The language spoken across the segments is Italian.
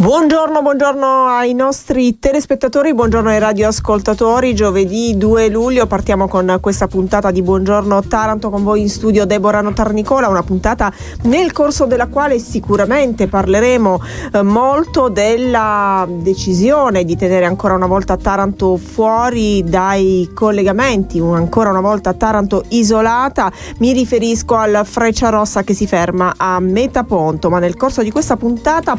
Buongiorno ai nostri telespettatori, buongiorno ai radioascoltatori. Giovedì 2 luglio partiamo con questa puntata di Buongiorno Taranto, con voi in studio Deborah Notarnicola, una puntata nel corso della quale sicuramente parleremo molto della decisione di tenere ancora una volta Taranto fuori dai collegamenti, ancora una volta Taranto isolata. Mi riferisco al Frecciarossa che si ferma a Metaponto, ma nel corso di questa puntata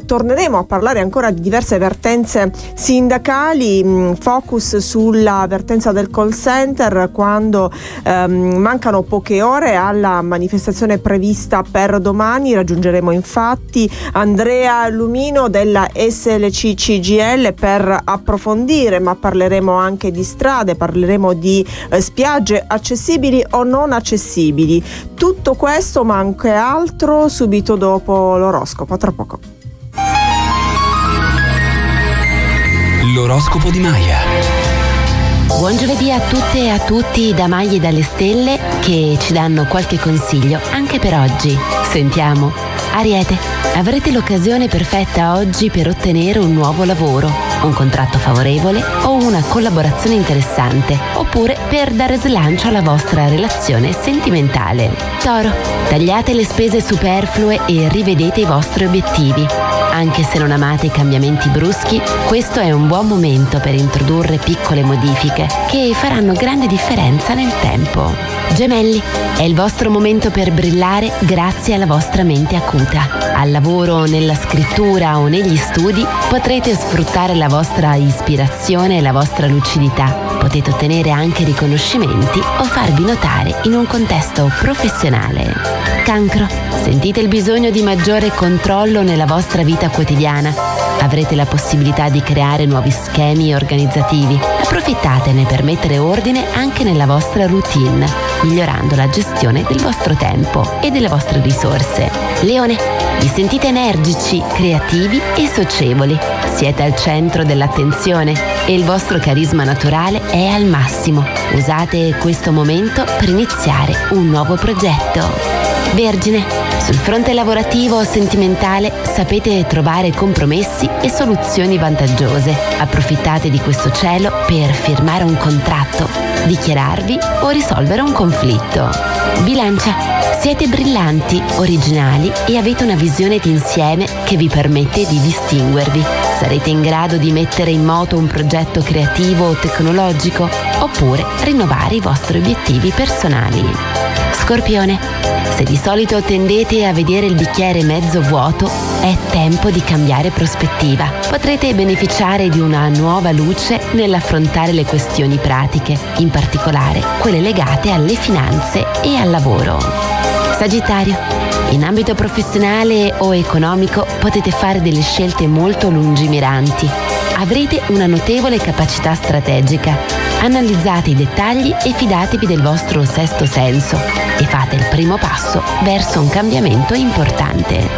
torneremo a parlare ancora di diverse vertenze sindacali, focus sulla vertenza del call center quando mancano poche ore alla manifestazione prevista per domani. Raggiungeremo infatti Andrea Lumino della SLC CGIL per approfondire, ma parleremo anche di strade, parleremo di spiagge accessibili o non accessibili. Tutto questo ma anche altro subito dopo l'oroscopo, tra poco. L'oroscopo di Maya. Buon giovedì a tutte e a tutti da Maglie dalle Stelle che ci danno qualche consiglio anche per oggi. Sentiamo. Ariete, avrete l'occasione perfetta oggi per ottenere un nuovo lavoro, un contratto favorevole o una collaborazione interessante, oppure per dare slancio alla vostra relazione sentimentale. Toro, tagliate le spese superflue e rivedete i vostri obiettivi. Anche se non amate i cambiamenti bruschi, questo è un buon momento per introdurre piccole modifiche che faranno grande differenza nel tempo. Gemelli, è il vostro momento per brillare grazie alla vostra mente acuta. Al lavoro, nella scrittura o negli studi potrete sfruttare la vostra ispirazione e la vostra lucidità. Potete ottenere anche riconoscimenti o farvi notare in un contesto professionale. Cancro, sentite il bisogno di maggiore controllo nella vostra vita quotidiana. Avrete la possibilità di creare nuovi schemi organizzativi. Approfittatene per mettere ordine anche nella vostra routine, migliorando la gestione del vostro tempo e delle vostre risorse. Leone, vi sentite energici, creativi e socievoli. Siete al centro dell'attenzione e il vostro carisma naturale è al massimo. Usate questo momento per iniziare un nuovo progetto. Vergine, sul fronte lavorativo o sentimentale sapete trovare compromessi e soluzioni vantaggiose. Approfittate di questo cielo per firmare un contratto, dichiararvi o risolvere un conflitto. Bilancia, siete brillanti, originali e avete una visione d'insieme che vi permette di distinguervi. Sarete in grado di mettere in moto un progetto creativo o tecnologico, oppure rinnovare i vostri obiettivi personali. Scorpione, se di solito tendete a vedere il bicchiere mezzo vuoto, è tempo di cambiare prospettiva. Potrete beneficiare di una nuova luce nell'affrontare le questioni pratiche, in particolare quelle legate alle finanze e al lavoro. Sagittario, in ambito professionale o economico potete fare delle scelte molto lungimiranti. Avrete una notevole capacità strategica. Analizzate i dettagli e fidatevi del vostro sesto senso e fate il primo passo verso un cambiamento importante.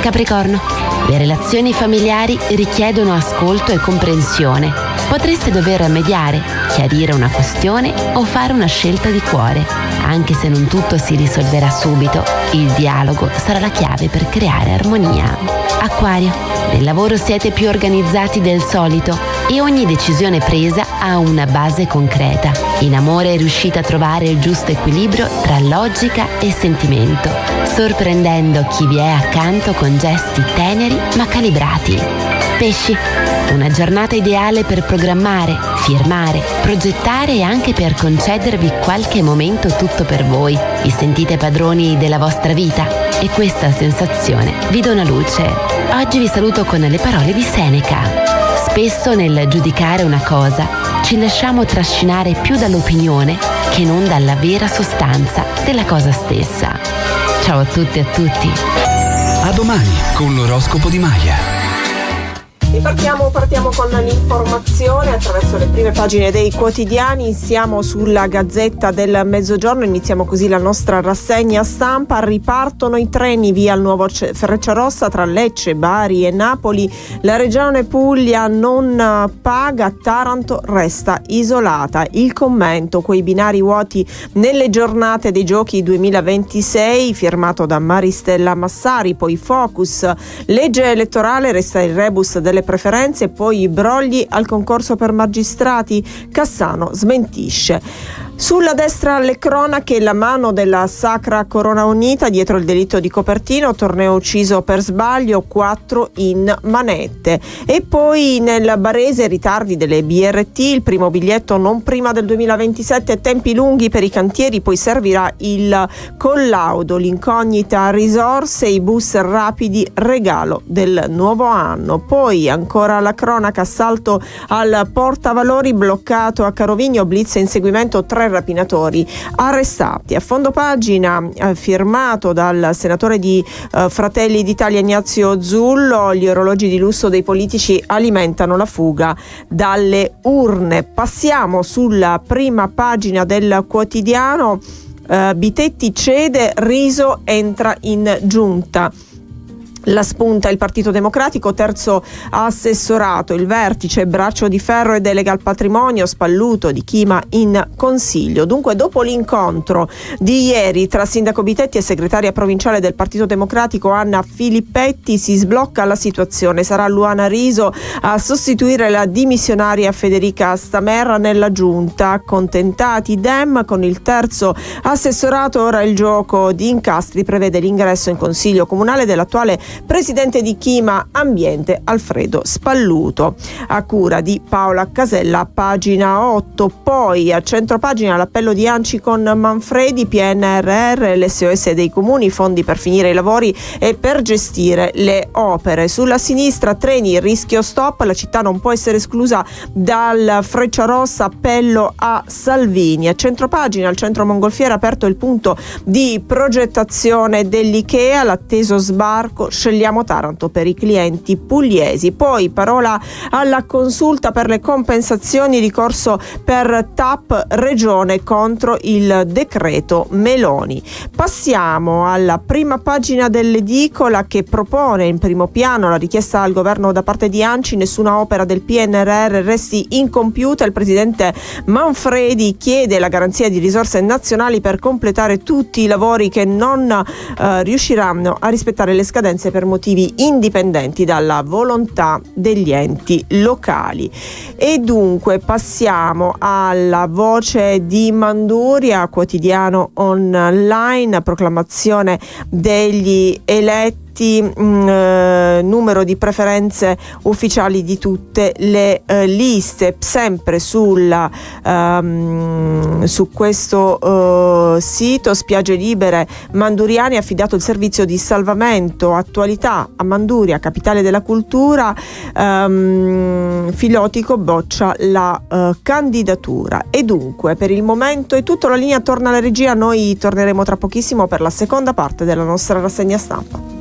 Capricorno, le relazioni familiari richiedono ascolto e comprensione. Potreste dover mediare, chiarire una questione o fare una scelta di cuore. Anche se non tutto si risolverà subito, il dialogo sarà la chiave per creare armonia. Acquario, nel lavoro siete più organizzati del solito e ogni decisione presa ha una base concreta. In amore riuscite a trovare il giusto equilibrio tra logica e sentimento, sorprendendo chi vi è accanto con gesti teneri ma calibrati. Pesci, una giornata ideale per programmare, firmare, progettare e anche per concedervi qualche momento tutto per voi. Vi sentite padroni della vostra vita e questa sensazione vi dona luce. Oggi vi saluto con le parole di Seneca. Spesso nel giudicare una cosa ci lasciamo trascinare più dall'opinione che non dalla vera sostanza della cosa stessa. Ciao a tutti e a tutti. A domani con l'oroscopo di Maya. E partiamo con l'informazione attraverso le prime pagine dei quotidiani. Siamo sulla Gazzetta del Mezzogiorno, iniziamo così la nostra rassegna stampa. Ripartono i treni via il nuovo Frecciarossa tra Lecce, Bari e Napoli. La regione Puglia non paga, Taranto resta isolata. Il commento: quei binari vuoti nelle giornate dei Giochi 2026, firmato da Maristella Massari. Poi Focus, legge elettorale, resta il rebus delle preferenze, poi i brogli al concorso per magistrati, Cassano smentisce. Sulla destra le cronache, la mano della Sacra Corona Unita dietro il delitto di Copertino, Torneo ucciso per sbaglio, 4 in manette. E poi nel barese ritardi delle BRT, il primo biglietto non prima del 2027, tempi lunghi per i cantieri, poi servirà il collaudo, l'incognita risorse, i bus rapidi, regalo del nuovo anno. Poi ancora la cronaca, assalto al portavalori bloccato a Carovigno, blitz inseguimento, 3 rapinatori arrestati. A fondo pagina firmato dal senatore di Fratelli d'Italia Ignazio Zullo, gli orologi di lusso dei politici alimentano la fuga dalle urne. Passiamo sulla prima pagina del quotidiano. Bitetti cede, Riso entra in giunta. La spunta il Partito Democratico, terzo assessorato, il vertice, braccio di ferro e delega al patrimonio, Spalluto di Chima in consiglio. Dunque, dopo l'incontro di ieri tra sindaco Bitetti e segretaria provinciale del Partito Democratico Anna Filippetti, si sblocca la situazione. Sarà Luana Riso a sostituire la dimissionaria Federica Stamerra nella giunta. Accontentati Dem, con il terzo assessorato ora il gioco di incastri prevede l'ingresso in consiglio comunale dell'attuale presidente di Chima Ambiente Alfredo Spalluto, a cura di Paola Casella, pagina 8. Poi a centropagina l'appello di Anci con Manfredi, PNRR, l'SOS dei comuni, fondi per finire i lavori e per gestire le opere. Sulla sinistra treni, rischio stop, la città non può essere esclusa dal Frecciarossa, appello a Salvini. A centropagina al centro mongolfiera aperto il punto di progettazione dell'Ikea, l'atteso sbarco, scegliamo Taranto per i clienti pugliesi. Poi parola alla consulta per le compensazioni, ricorso per TAP regione contro il decreto Meloni. Passiamo alla prima pagina dell'edicola, che propone in primo piano la richiesta al governo da parte di Anci: nessuna opera del PNRR resti incompiuta. Il presidente Manfredi chiede la garanzia di risorse nazionali per completare tutti i lavori che non riusciranno a rispettare le scadenze per motivi indipendenti dalla volontà degli enti locali. E dunque passiamo alla voce di Manduria, quotidiano online, proclamazione degli eletti, numero di preferenze ufficiali di tutte le liste. Sempre su questo sito Spiagge Libere Manduriani, affidato il servizio di salvamento attualità a Manduria, capitale della cultura. Filotico boccia la candidatura. E dunque per il momento è tutto, la linea torna alla regia, noi torneremo tra pochissimo per la seconda parte della nostra rassegna stampa.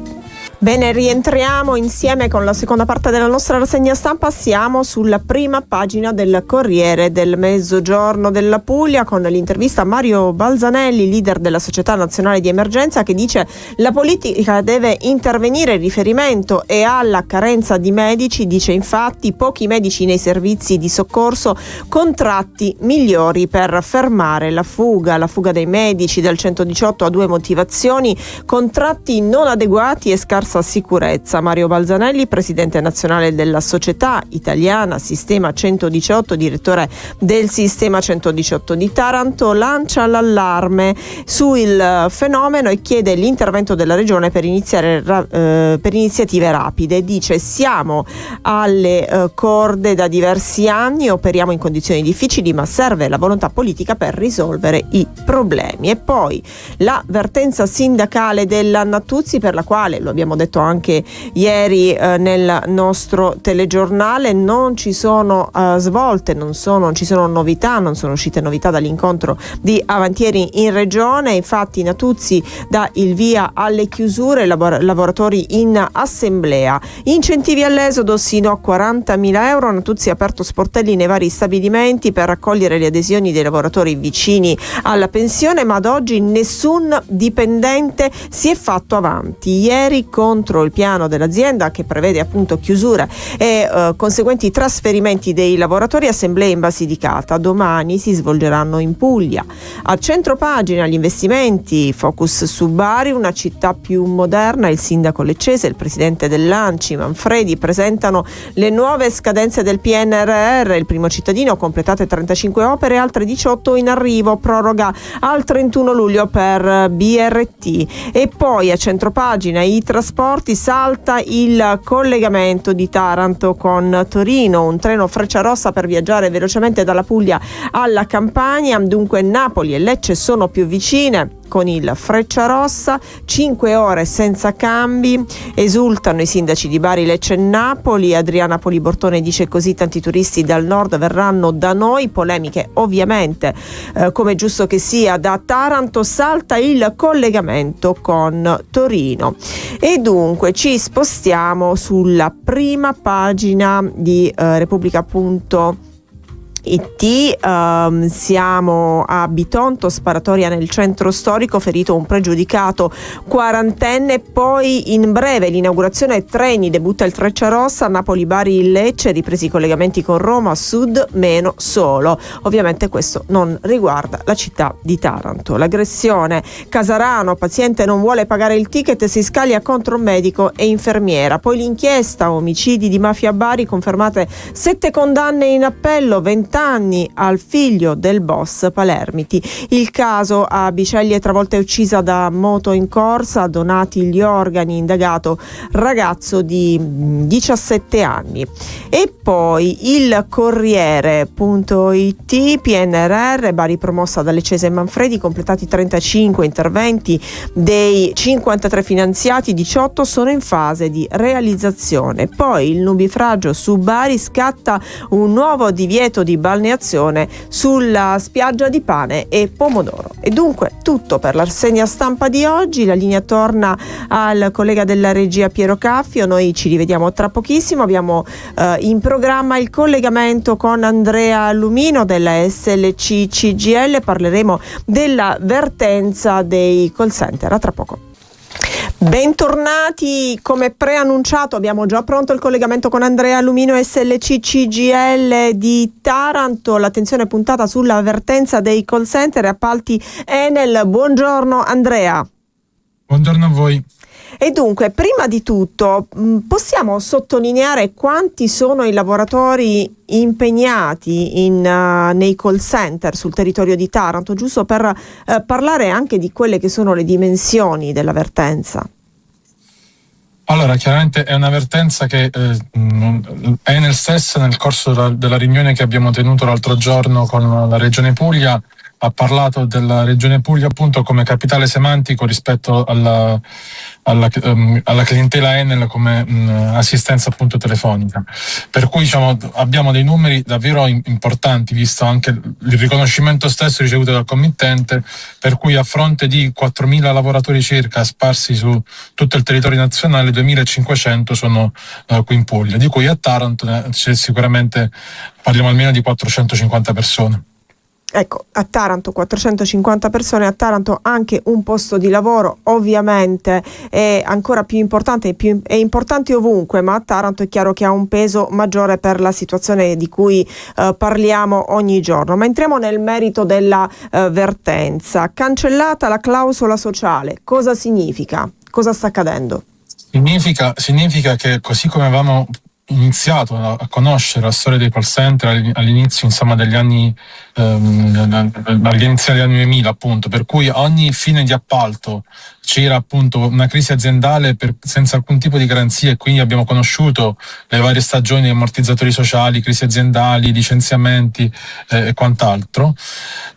Bene, rientriamo insieme con la seconda parte della nostra rassegna stampa. Siamo sulla prima pagina del Corriere del Mezzogiorno della Puglia con l'intervista a Mario Balzanelli, leader della Società Nazionale di Emergenza, che dice la politica deve intervenire. Il riferimento è alla carenza di medici, dice infatti pochi medici nei servizi di soccorso, contratti migliori per fermare la fuga dei medici del 118 ha 2 motivazioni: contratti non adeguati e scarsa sicurezza. Mario Balzanelli, presidente nazionale della Società Italiana Sistema 118, direttore del Sistema 118 di Taranto, lancia l'allarme sul fenomeno e chiede l'intervento della regione per iniziative rapide. Dice: siamo alle corde da diversi anni, operiamo in condizioni difficili, ma serve la volontà politica per risolvere i problemi. E poi la vertenza sindacale della Natuzzi, per la quale, lo abbiamo detto detto anche ieri nel nostro telegiornale. Non ci sono svolte, non ci sono novità, non sono uscite novità dall'incontro di Avantieri in regione. Infatti Natuzzi dà il via alle chiusure, lavoratori in assemblea. Incentivi all'esodo sino a 40.000 euro. Natuzzi ha aperto sportelli nei vari stabilimenti per raccogliere le adesioni dei lavoratori vicini alla pensione, ma ad oggi nessun dipendente si è fatto avanti. Ieri contro il piano dell'azienda, che prevede appunto chiusure e conseguenti trasferimenti dei lavoratori, assemblee in Basilicata. Domani si svolgeranno in Puglia. A centropagina gli investimenti, focus su Bari, una città più moderna. Il sindaco leccese e il presidente dell'ANCI Manfredi presentano le nuove scadenze del PNRR. Il primo cittadino, completate 35 opere, altre 18 in arrivo, proroga al 31 luglio per BRT. E poi a centropagina i trasporti, salta il collegamento di Taranto con Torino, un treno Frecciarossa per viaggiare velocemente dalla Puglia alla Campania. Dunque Napoli e Lecce sono più vicine con il Frecciarossa, 5 ore senza cambi. Esultano i sindaci di Bari, Lecce e Napoli. Adriana Polibortone dice così: tanti turisti dal nord verranno da noi. Polemiche ovviamente, come è giusto che sia. Da Taranto salta il collegamento con Torino. E dunque ci spostiamo sulla prima pagina di Repubblica.it. Siamo a Bitonto, sparatoria nel centro storico, ferito un pregiudicato quarantenne. Poi in breve l'inaugurazione treni, debutta il Frecciarossa, Napoli-Bari-Lecce, ripresi i collegamenti con Roma, sud meno solo. Ovviamente questo non riguarda la città di Taranto. L'aggressione, Casarano, paziente non vuole pagare il ticket, si scaglia contro medico e infermiera. Poi l'inchiesta, omicidi di mafia a Bari, confermate 7 condanne in appello, 20 anni al figlio del boss Palermiti. Il caso a Biceglie, travolta e uccisa da moto in corsa, donati gli organi, indagato ragazzo di 17 anni. E poi il Corriere.it, PNRR, Bari promossa da Leccese e Manfredi, completati 35 interventi dei 53 finanziati, 18 sono in fase di realizzazione. Poi il nubifragio su Bari, scatta un nuovo divieto di balneazione sulla spiaggia di Pane e Pomodoro. E dunque tutto per la rassegna stampa di oggi. La linea torna al collega della regia Piero Caffio. Noi ci rivediamo tra pochissimo. Abbiamo in programma il collegamento con Andrea Lumino della SLC CGIL. Parleremo della vertenza dei call center. A tra poco. Bentornati, come preannunciato abbiamo già pronto il collegamento con Andrea Lumino, SLC CGIL di Taranto. L'attenzione è puntata sulla vertenza dei call center e appalti Enel. Buongiorno Andrea. Buongiorno a voi. E dunque, prima di tutto, possiamo sottolineare quanti sono i lavoratori impegnati nei call center sul territorio di Taranto, giusto per parlare anche di quelle che sono le dimensioni della vertenza? Allora, chiaramente è una vertenza che Enel stessa, nel corso della riunione che abbiamo tenuto l'altro giorno con la Regione Puglia, ha parlato della Regione Puglia appunto come capitale semantico rispetto alla clientela Enel come assistenza appunto telefonica. Per cui abbiamo dei numeri davvero importanti, visto anche il riconoscimento stesso ricevuto dal committente, per cui a fronte di 4.000 lavoratori circa sparsi su tutto il territorio nazionale, 2.500 sono qui in Puglia, di cui a Taranto c'è sicuramente, parliamo almeno di 450 persone. Ecco, a Taranto 450 persone, a Taranto anche un posto di lavoro, ovviamente è ancora più importante, è importante ovunque, ma a Taranto è chiaro che ha un peso maggiore per la situazione di cui parliamo ogni giorno. Ma entriamo nel merito della vertenza. Cancellata la clausola sociale, cosa significa? Cosa sta accadendo? Significa che, così come avevamo iniziato a conoscere la storia dei call center all'inizio degli anni all'inizio degli anni 2000 appunto, per cui ogni fine di appalto c'era appunto una crisi aziendale senza alcun tipo di garanzia, e quindi abbiamo conosciuto le varie stagioni di ammortizzatori sociali, crisi aziendali, licenziamenti e quant'altro.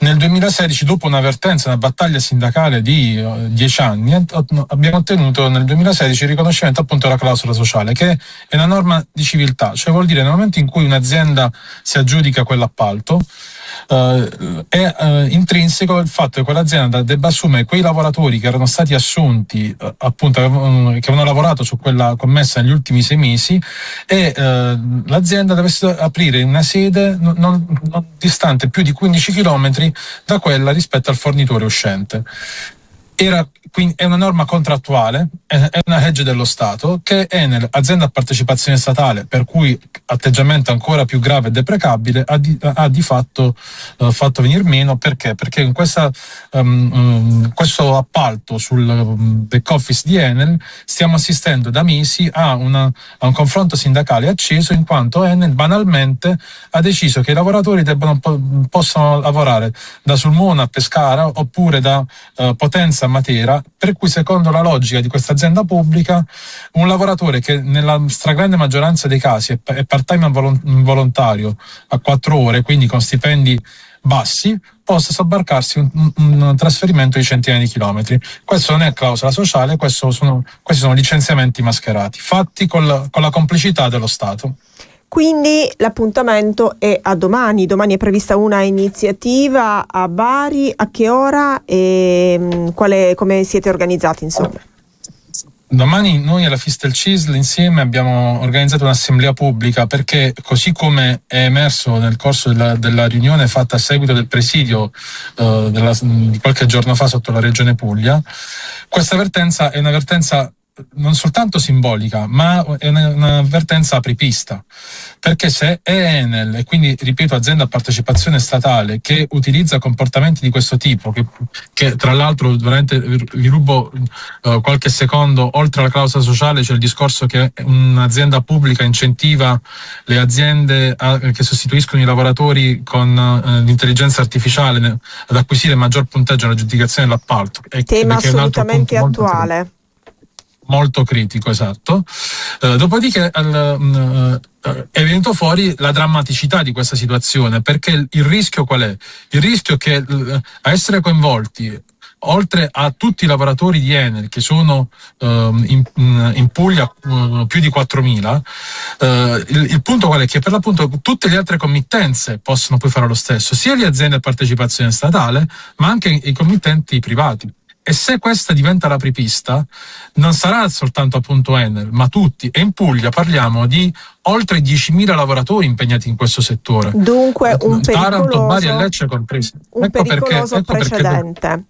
Nel 2016, dopo un'avvertenza, una battaglia sindacale di 10 anni, abbiamo ottenuto nel 2016 il riconoscimento appunto della clausola sociale, che è una norma di civiltà, cioè vuol dire nel momento in cui un'azienda si aggiudica quell'appalto, è intrinseco il fatto che quell'azienda debba assumere quei lavoratori che erano stati assunti, appunto, che avevano lavorato su quella commessa negli ultimi 6 mesi, e l'azienda deve aprire una sede non distante più di 15 km da quella rispetto al fornitore uscente. Quindi è una norma contrattuale, è una legge dello Stato che Enel, azienda a partecipazione statale, per cui atteggiamento ancora più grave e deprecabile, ha di fatto fatto venir meno. Perché? Perché in questo appalto sul back office di Enel stiamo assistendo da mesi a un confronto sindacale acceso, in quanto Enel banalmente ha deciso che i lavoratori possano lavorare da Sulmona a Pescara oppure da Potenza a Matera, per cui secondo la logica di questa azienda pubblica un lavoratore che nella stragrande maggioranza dei casi è part-time involontario a 4 ore, quindi con stipendi bassi, possa sobbarcarsi un trasferimento di centinaia di chilometri. Questo non è clausola sociale, questi sono licenziamenti mascherati, fatti con la complicità dello Stato. Quindi l'appuntamento è a domani. Domani è prevista una iniziativa a Bari. A che ora e come siete organizzati, insomma? Domani noi alla Fistel CISL insieme abbiamo organizzato un'assemblea pubblica, perché così come è emerso nel corso della riunione fatta a seguito del presidio di qualche giorno fa sotto la Regione Puglia, questa avvertenza è un'avvertenza non soltanto simbolica, ma è un'avvertenza apripista, perché se è Enel, e quindi ripeto azienda a partecipazione statale, che utilizza comportamenti di questo tipo, che tra l'altro veramente vi rubo qualche secondo, oltre alla clausola sociale c'è il discorso che un'azienda pubblica incentiva le aziende che sostituiscono i lavoratori con l'intelligenza artificiale ad acquisire maggior punteggio nell'aggiudicazione dell'appalto. Tema assolutamente attuale. Molto critico, esatto. Dopodiché è venuto fuori la drammaticità di questa situazione, perché il rischio qual è? Il rischio è che a essere coinvolti, oltre a tutti i lavoratori di Enel che sono in Puglia più di 4.000, il punto qual è? Che per l'appunto tutte le altre committenze possono poi fare lo stesso, sia le aziende a partecipazione statale ma anche i committenti privati. E se questa diventa l'apripista, non sarà soltanto appunto Enel, ma tutti. E in Puglia parliamo di oltre 10.000 lavoratori impegnati in questo settore. Dunque un Taranto, Bari e Lecce compresi. Pericoloso precedente.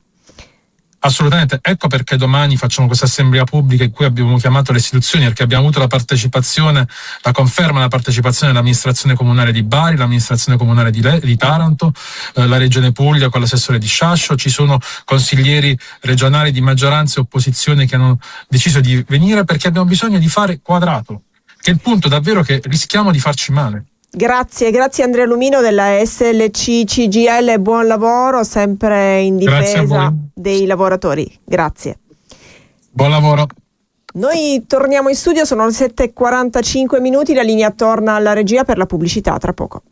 Assolutamente, ecco perché domani facciamo questa assemblea pubblica in cui abbiamo chiamato le istituzioni, perché abbiamo avuto la conferma della partecipazione dell'amministrazione comunale di Bari, l'amministrazione comunale di Taranto, la regione Puglia con l'assessore di Sciascio, ci sono consiglieri regionali di maggioranza e opposizione che hanno deciso di venire, perché abbiamo bisogno di fare quadrato, che è il punto davvero che rischiamo di farci male. Grazie Andrea Lumino della SLC CGIL, buon lavoro sempre in difesa dei lavoratori. Grazie. Buon lavoro. Noi torniamo in studio, sono le 7:45, la linea torna alla regia per la pubblicità tra poco.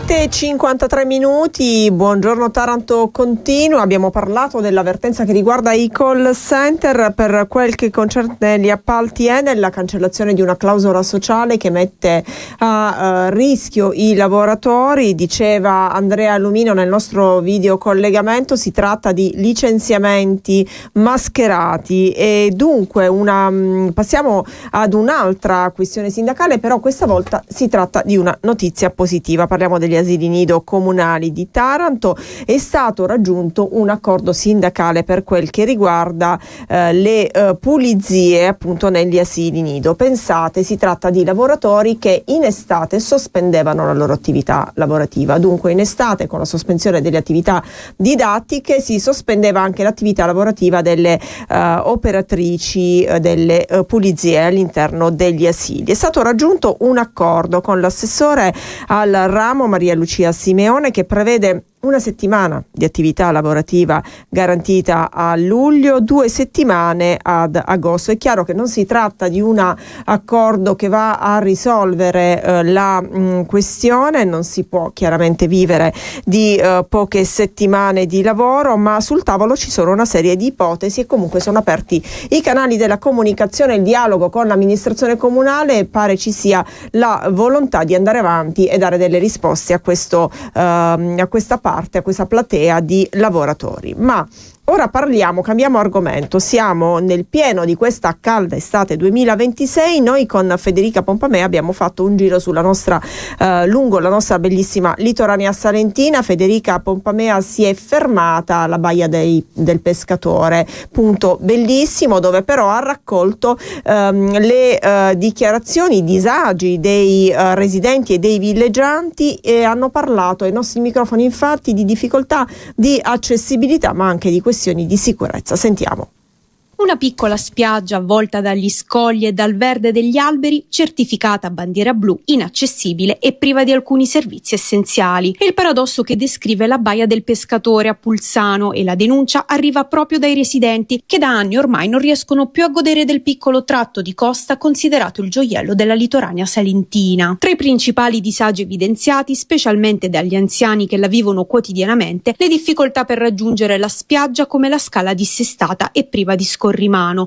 7:53, buongiorno Taranto continua. Abbiamo parlato dell'avvertenza che riguarda i call center per quel che concerne gli appalti Enel, la cancellazione di una clausola sociale che mette a rischio i lavoratori. Diceva Andrea Lumino nel nostro video collegamento, si tratta di licenziamenti mascherati e dunque passiamo ad un'altra questione sindacale, però questa volta si tratta di una notizia positiva. Parliamo degli asili nido comunali di Taranto. È stato raggiunto un accordo sindacale per quel che riguarda le pulizie appunto negli asili nido. Pensate, si tratta di lavoratori che in estate sospendevano la loro attività lavorativa. Dunque in estate, con la sospensione delle attività didattiche, si sospendeva anche l'attività lavorativa delle operatrici delle pulizie all'interno degli asili. È stato raggiunto un accordo con l'assessore al ramo Maria Lucia Simeone che prevede una settimana di attività lavorativa garantita a luglio, 2 settimane ad agosto. È chiaro che non si tratta di un accordo che va a risolvere la questione, non si può chiaramente vivere di poche settimane di lavoro, ma sul tavolo ci sono una serie di ipotesi e comunque sono aperti i canali della comunicazione, il dialogo con l'amministrazione comunale, e pare ci sia la volontà di andare avanti e dare delle risposte a questa parte, a questa platea di lavoratori. Ma ora cambiamo argomento, siamo nel pieno di questa calda estate 2026. Noi con Federica Pompamea abbiamo fatto un giro sulla nostra lungo la nostra bellissima litoranea salentina. Federica Pompamea si è fermata alla Baia del Pescatore, punto bellissimo, dove però ha raccolto le dichiarazioni, i disagi dei residenti e dei villeggianti, e hanno parlato ai nostri microfoni infatti di difficoltà di accessibilità, ma anche di questioni di sicurezza. Sentiamo. Una piccola spiaggia avvolta dagli scogli e dal verde degli alberi, certificata a bandiera blu, inaccessibile e priva di alcuni servizi essenziali. È il paradosso che descrive la Baia del Pescatore a Pulsano, e la denuncia arriva proprio dai residenti, che da anni ormai non riescono più a godere del piccolo tratto di costa considerato il gioiello della litoranea salentina. Tra i principali disagi evidenziati, specialmente dagli anziani che la vivono quotidianamente, le difficoltà per raggiungere la spiaggia, come la scala dissestata e priva di scorrimano,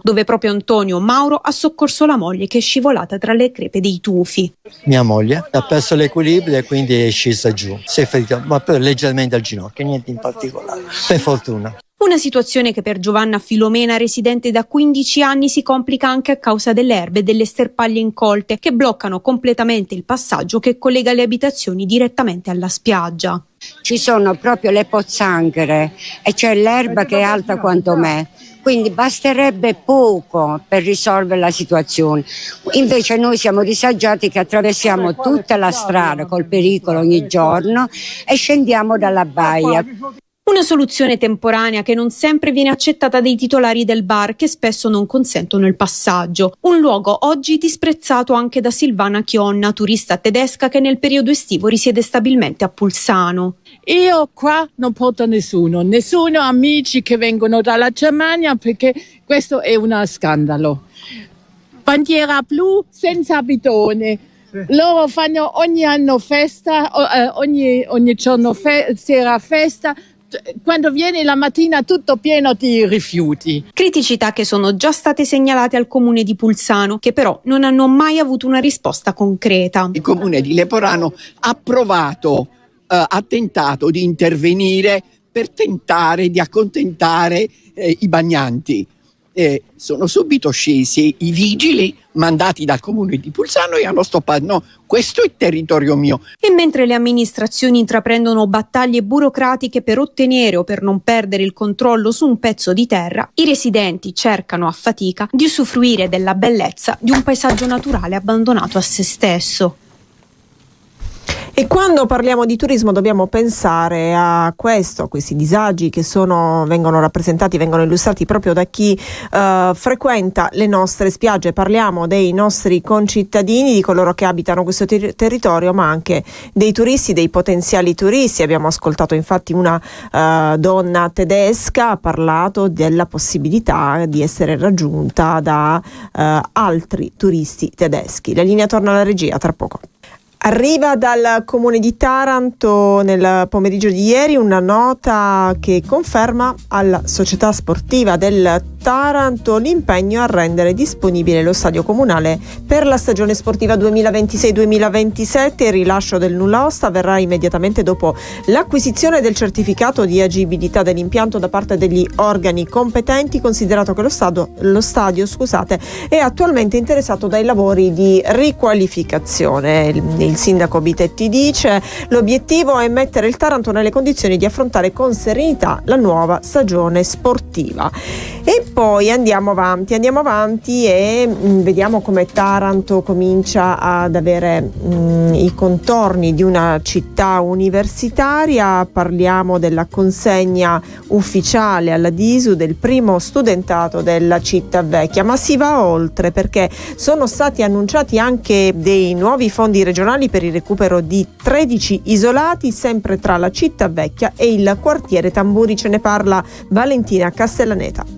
dove proprio Antonio Mauro ha soccorso la moglie che è scivolata tra le crepe dei tufi. Mia moglie ha perso l'equilibrio e quindi è scesa giù, si è ferita, ma però leggermente al ginocchio, niente in particolare, per fortuna. Una situazione che per Giovanna Filomena, residente da 15 anni, si complica anche a causa delle erbe e delle sterpaglie incolte che bloccano completamente il passaggio che collega le abitazioni direttamente alla spiaggia. Ci sono proprio le pozzanghere e c'è l'erba che è alta quanto me. Quindi basterebbe poco per risolvere la situazione. Invece noi siamo disagiati che attraversiamo tutta la strada col pericolo ogni giorno e scendiamo dalla baia. Una soluzione temporanea che non sempre viene accettata dai titolari del bar, che spesso non consentono il passaggio. Un luogo oggi disprezzato anche da Silvana Chionna, turista tedesca che nel periodo estivo risiede stabilmente a Pulsano. Io qua non porto nessuno amici che vengono dalla Germania, perché questo è uno scandalo. Bandiera blu senza bidone. Loro fanno ogni anno festa, ogni giorno sera festa. Quando viene la mattina tutto pieno di rifiuti. Criticità che sono già state segnalate al comune di Pulsano, che però non hanno mai avuto una risposta concreta. Il comune di Leporano ha tentato di intervenire per tentare di accontentare i bagnanti. Sono subito scesi i vigili mandati dal comune di Pulsano e hanno stoppato. No, questo è territorio mio. E mentre le amministrazioni intraprendono battaglie burocratiche per ottenere o per non perdere il controllo su un pezzo di terra, i residenti cercano a fatica di usufruire della bellezza di un paesaggio naturale abbandonato a se stesso. E quando parliamo di turismo dobbiamo pensare a questi disagi che vengono illustrati proprio da chi frequenta le nostre spiagge. Parliamo dei nostri concittadini, di coloro che abitano questo territorio, ma anche dei turisti, dei potenziali turisti. Abbiamo ascoltato infatti una donna tedesca, ha parlato della possibilità di essere raggiunta da altri turisti tedeschi. La linea torna alla regia tra poco. Arriva dal comune di Taranto nel pomeriggio di ieri una nota che conferma alla società sportiva del Taranto l'impegno a rendere disponibile lo stadio comunale per la stagione sportiva 2026-2027. Il rilascio del nulla osta avverrà immediatamente dopo l'acquisizione del certificato di agibilità dell'impianto da parte degli organi competenti, considerato che lo stadio è attualmente interessato dai lavori di riqualificazione. Il sindaco Bitetti dice: l'obiettivo è mettere il Taranto nelle condizioni di affrontare con serenità la nuova stagione sportiva. E poi andiamo avanti e vediamo come Taranto comincia ad avere i contorni di una città universitaria. Parliamo della consegna ufficiale alla DISU del primo studentato della città vecchia, ma si va oltre, perché sono stati annunciati anche dei nuovi fondi regionali per il recupero di 13 isolati sempre tra la città vecchia e il quartiere Tamburi. Ce ne parla Valentina Castellaneta.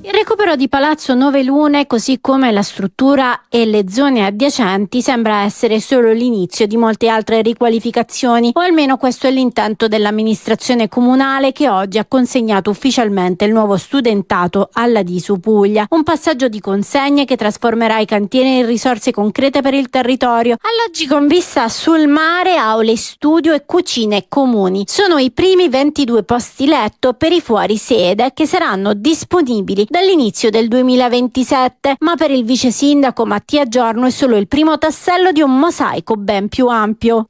Il recupero di Palazzo Nove Lune, così come la struttura e le zone adiacenti, sembra essere solo l'inizio di molte altre riqualificazioni, o almeno questo è l'intento dell'amministrazione comunale, che oggi ha consegnato ufficialmente il nuovo studentato alla DISU Puglia. Un passaggio di consegne che trasformerà i cantieri in risorse concrete per il territorio. Alloggi con vista sul mare, aule studio e cucine comuni. Sono i primi 22 posti letto per i fuorisede che saranno disponibili dall'inizio del 2027, ma per il vice sindaco Mattia Giorno è solo il primo tassello di un mosaico ben più ampio.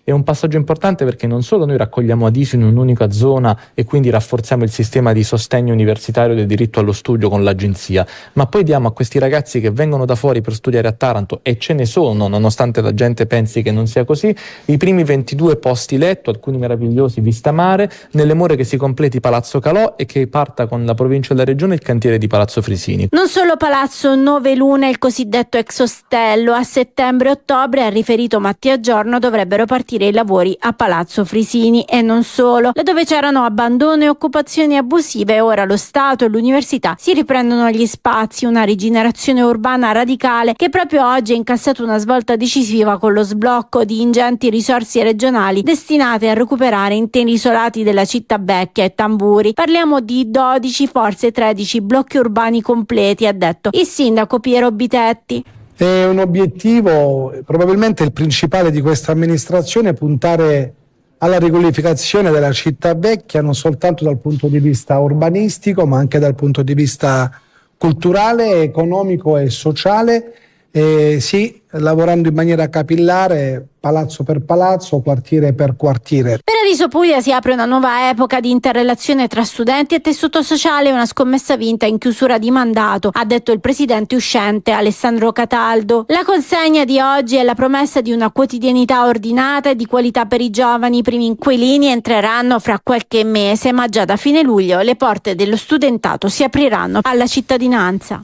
È un passaggio importante perché non solo noi raccogliamo ADISU in un'unica zona e quindi rafforziamo il sistema di sostegno universitario del diritto allo studio con l'agenzia, ma poi diamo a questi ragazzi che vengono da fuori per studiare a Taranto, e ce ne sono, nonostante la gente pensi che non sia così, i primi 22 posti letto, alcuni meravigliosi vista mare, nelle more che si completi Palazzo Calò e che parta con la provincia e la regione il cantiere di Palazzo Frisini. Non solo Palazzo Nove Lune, il cosiddetto ex ostello, a settembre e ottobre, ha riferito Mattia Giorno, dovrebbero partire i lavori a Palazzo Frisini, e non solo. Laddove c'erano abbandono e occupazioni abusive, ora lo Stato e l'università si riprendono gli spazi, una rigenerazione urbana radicale che proprio oggi ha incassato una svolta decisiva con lo sblocco di ingenti risorse regionali destinate a recuperare interi isolati della città vecchia e Tamburi. Parliamo di 12, forse 13 blocchi urbani completi, ha detto il sindaco Piero Bitetti. È un obiettivo, probabilmente il principale di questa amministrazione, puntare alla riqualificazione della città vecchia, non soltanto dal punto di vista urbanistico, ma anche dal punto di vista culturale, economico e sociale. Sì, lavorando in maniera capillare, palazzo per palazzo, quartiere per quartiere. Per Adiso Puglia si apre una nuova epoca di interrelazione tra studenti e tessuto sociale, una scommessa vinta in chiusura di mandato, ha detto il presidente uscente Alessandro Cataldo. La consegna di oggi è la promessa di una quotidianità ordinata e di qualità per i giovani. I primi inquilini entreranno fra qualche mese, ma già da fine luglio le porte dello studentato si apriranno alla cittadinanza.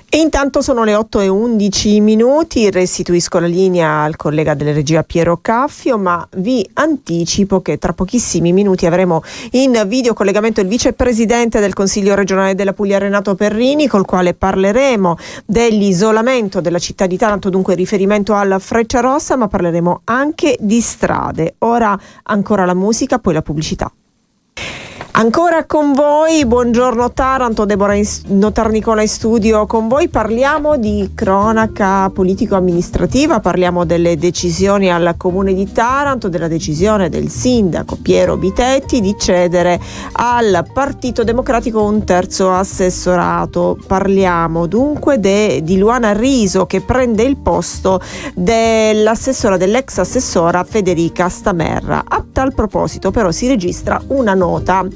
E intanto sono le 8:11, restituisco la linea al collega della regia Piero Caffio, ma vi anticipo che tra pochissimi minuti avremo in video collegamento il vicepresidente del Consiglio regionale della Puglia Renato Perrini, col quale parleremo dell'isolamento della città di Taranto, dunque riferimento alla Frecciarossa, ma parleremo anche di strade. Ora ancora la musica, poi la pubblicità. Ancora con voi, buongiorno Taranto, Deborah Notarnicola in studio con voi. Parliamo di cronaca politico-amministrativa, parliamo delle decisioni al Comune di Taranto, della decisione del sindaco Piero Bitetti di cedere al Partito Democratico un terzo assessorato. Parliamo dunque di Luana Riso, che prende il posto dell'ex assessora Federica Stamerra. A tal proposito però si registra una nota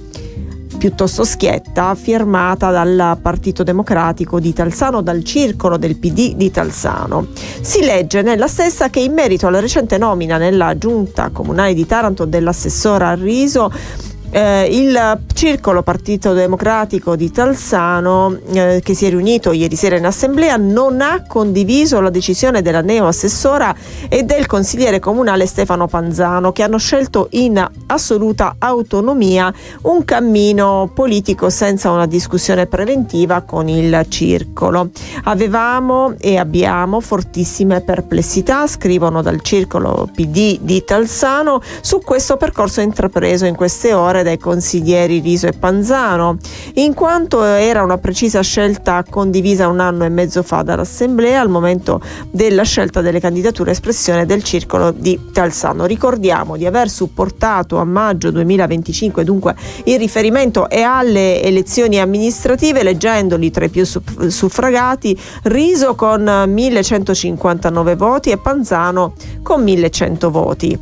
piuttosto schietta, firmata dal Partito Democratico di Talsano, dal circolo del PD di Talsano. Si legge nella stessa che in merito alla recente nomina nella giunta comunale di Taranto dell'assessora Riso, il circolo Partito Democratico di Talsano, che si è riunito ieri sera in assemblea, non ha condiviso la decisione della neoassessora e del consigliere comunale Stefano Panzano, che hanno scelto in assoluta autonomia un cammino politico senza una discussione preventiva con il circolo. Avevamo e abbiamo fortissime perplessità, scrivono dal circolo PD di Talsano, su questo percorso intrapreso in queste ore dai consiglieri Riso e Panzano, in quanto era una precisa scelta condivisa 1 anno e mezzo fa dall'Assemblea al momento della scelta delle candidature espressione del circolo di Talsano. Ricordiamo di aver supportato a maggio 2025, dunque il riferimento è alle elezioni amministrative, leggendoli tra i più suffragati, Riso con 1159 voti e Panzano con 1100 voti.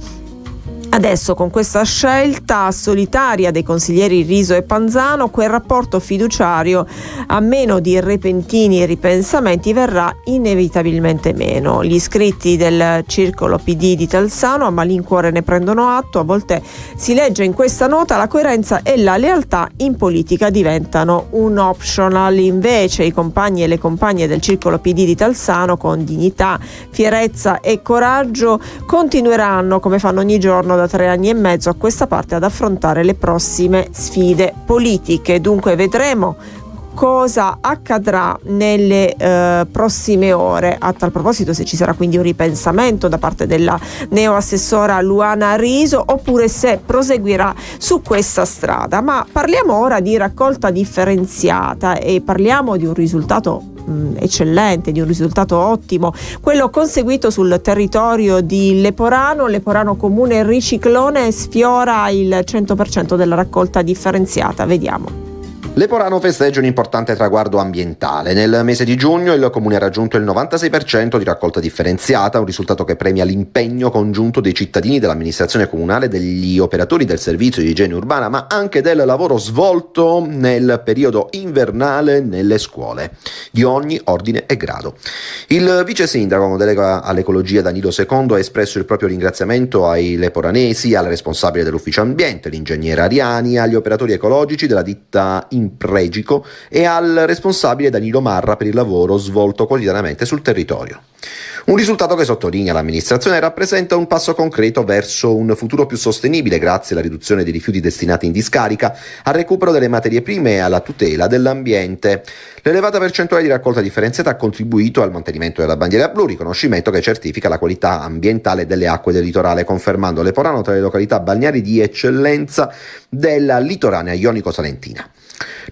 Adesso con questa scelta solitaria dei consiglieri Riso e Panzano, quel rapporto fiduciario, a meno di repentini ripensamenti, verrà inevitabilmente meno. Gli iscritti del circolo PD di Talzano a malincuore ne prendono atto. A volte si legge in questa nota: la coerenza e la lealtà in politica diventano un optional. Invece i compagni e le compagne del circolo PD di Talzano, con dignità, fierezza e coraggio, continueranno, come fanno ogni giorno da 3 anni e mezzo a questa parte, ad affrontare le prossime sfide politiche. Dunque vedremo cosa accadrà nelle prossime ore. A tal proposito, se ci sarà quindi un ripensamento da parte della neoassessora Luana Riso, oppure se proseguirà su questa strada. Ma parliamo ora di raccolta differenziata e parliamo di un risultato eccellente, di un risultato ottimo, quello conseguito sul territorio di Leporano. Leporano Comune Riciclone sfiora il 100% della raccolta differenziata. Vediamo. Leporano festeggia un importante traguardo ambientale. Nel mese di giugno il comune ha raggiunto il 96% di raccolta differenziata, un risultato che premia l'impegno congiunto dei cittadini, dell'amministrazione comunale, degli operatori del servizio di igiene urbana, ma anche del lavoro svolto nel periodo invernale nelle scuole di ogni ordine e grado. Il vice sindaco con delega all'ecologia Danilo Secondo ha espresso il proprio ringraziamento ai leporanesi, al responsabile dell'ufficio ambiente, l'ingegnere Ariani, agli operatori ecologici della ditta Impregico e al responsabile Danilo Marra per il lavoro svolto quotidianamente sul territorio. Un risultato che, sottolinea l'amministrazione, rappresenta un passo concreto verso un futuro più sostenibile grazie alla riduzione dei rifiuti destinati in discarica, al recupero delle materie prime e alla tutela dell'ambiente. L'elevata percentuale di raccolta differenziata ha contribuito al mantenimento della bandiera blu, riconoscimento che certifica la qualità ambientale delle acque del litorale, confermando Leporano tra le località balneari di eccellenza della litoranea ionico-salentina.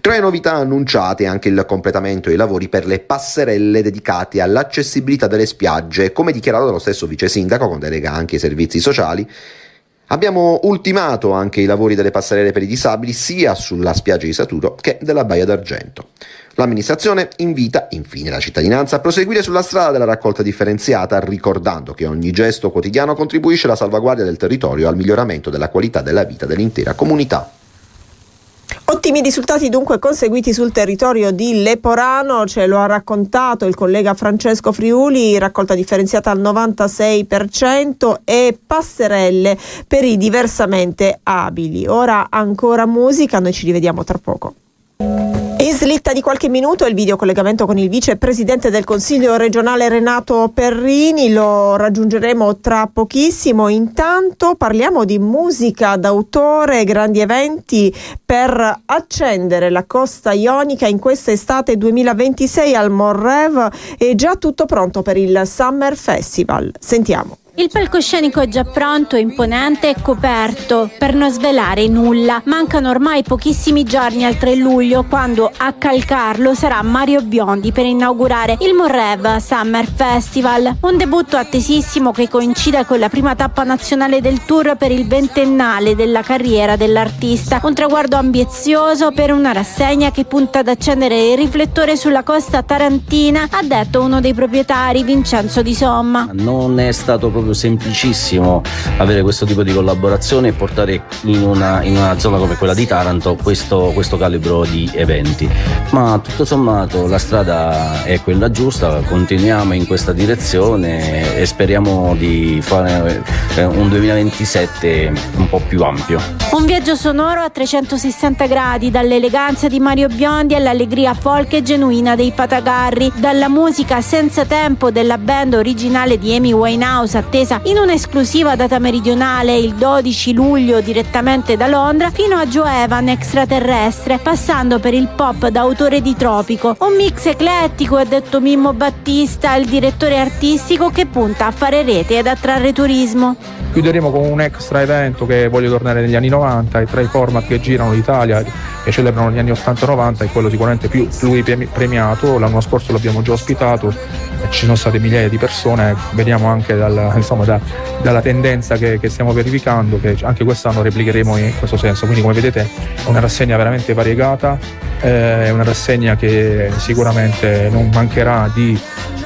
Tra le novità annunciate anche il completamento dei lavori per le passerelle dedicate all'accessibilità delle spiagge. Come dichiarato dallo stesso vice sindaco con delega anche ai servizi sociali, abbiamo ultimato anche i lavori delle passerelle per i disabili sia sulla spiaggia di Saturo che della Baia d'Argento. L'amministrazione invita infine la cittadinanza a proseguire sulla strada della raccolta differenziata, ricordando che ogni gesto quotidiano contribuisce alla salvaguardia del territorio e al miglioramento della qualità della vita dell'intera comunità. Ottimi risultati dunque conseguiti sul territorio di Leporano, ce lo ha raccontato il collega Francesco Friuli. Raccolta differenziata al 96% e passerelle per i diversamente abili. Ora ancora musica, noi ci rivediamo tra poco. In slitta di qualche minuto il videocollegamento con il vicepresidente del Consiglio regionale Renato Perrini, lo raggiungeremo tra pochissimo. Intanto parliamo di musica d'autore, grandi eventi per accendere la costa ionica in questa estate 2026 al Monrev. È già tutto pronto per il Summer Festival. Sentiamo. Il palcoscenico è già pronto, imponente e coperto. Per non svelare nulla, mancano ormai pochissimi giorni al 3 luglio, quando a calcarlo sarà Mario Biondi per inaugurare il Monrev Summer Festival. Un debutto attesissimo che coincide con la prima tappa nazionale del tour per il 20ennale della carriera dell'artista. Un traguardo ambizioso per una rassegna che punta ad accendere il riflettore sulla costa tarantina, ha detto uno dei proprietari, Vincenzo Di Somma. Non è stato proprio semplicissimo avere questo tipo di collaborazione e portare in una zona come quella di Taranto questo calibro di eventi, ma tutto sommato la strada è quella giusta, continuiamo in questa direzione e speriamo di fare un 2027 un po' più ampio. Un viaggio sonoro a 360 gradi, dall'eleganza di Mario Biondi all'allegria folk e genuina dei Patagarri, dalla musica senza tempo della band originale di Amy Winehouse attesa in un'esclusiva data meridionale il 12 luglio direttamente da Londra, fino a Joe Evan extraterrestre, passando per il pop d'autore di Tropico. Un mix eclettico, ha detto Mimmo Battista, il direttore artistico, che punta a fare rete ed attrarre turismo. Chiuderemo con un extra evento che voglio tornare negli anni 90, e tra i format che girano l'Italia e celebrano gli anni 80-90 è quello sicuramente più pluripremiato. L'anno scorso l'abbiamo già ospitato e ci sono state migliaia di persone. Vediamo anche dalla tendenza che stiamo verificando che anche quest'anno replicheremo in questo senso. Quindi, come vedete, è una rassegna veramente variegata, è una rassegna che sicuramente non mancherà di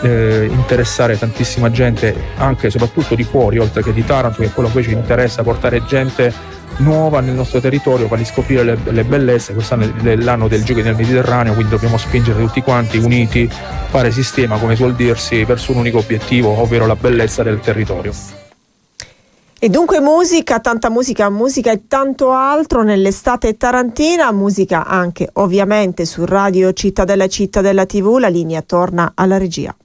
interessare tantissima gente, anche e soprattutto di fuori, oltre che di Taranto, che è quello che ci interessa, portare gente nuova nel nostro territorio, fargli scoprire le bellezze. Quest'anno è l'anno del giochi nel Mediterraneo, quindi dobbiamo spingere tutti quanti uniti, fare sistema, come suol dirsi, verso un unico obiettivo, ovvero la bellezza del territorio. E dunque musica, tanta musica e tanto altro nell'estate tarantina, musica anche ovviamente su Radio Cittadella TV. La linea torna alla regia.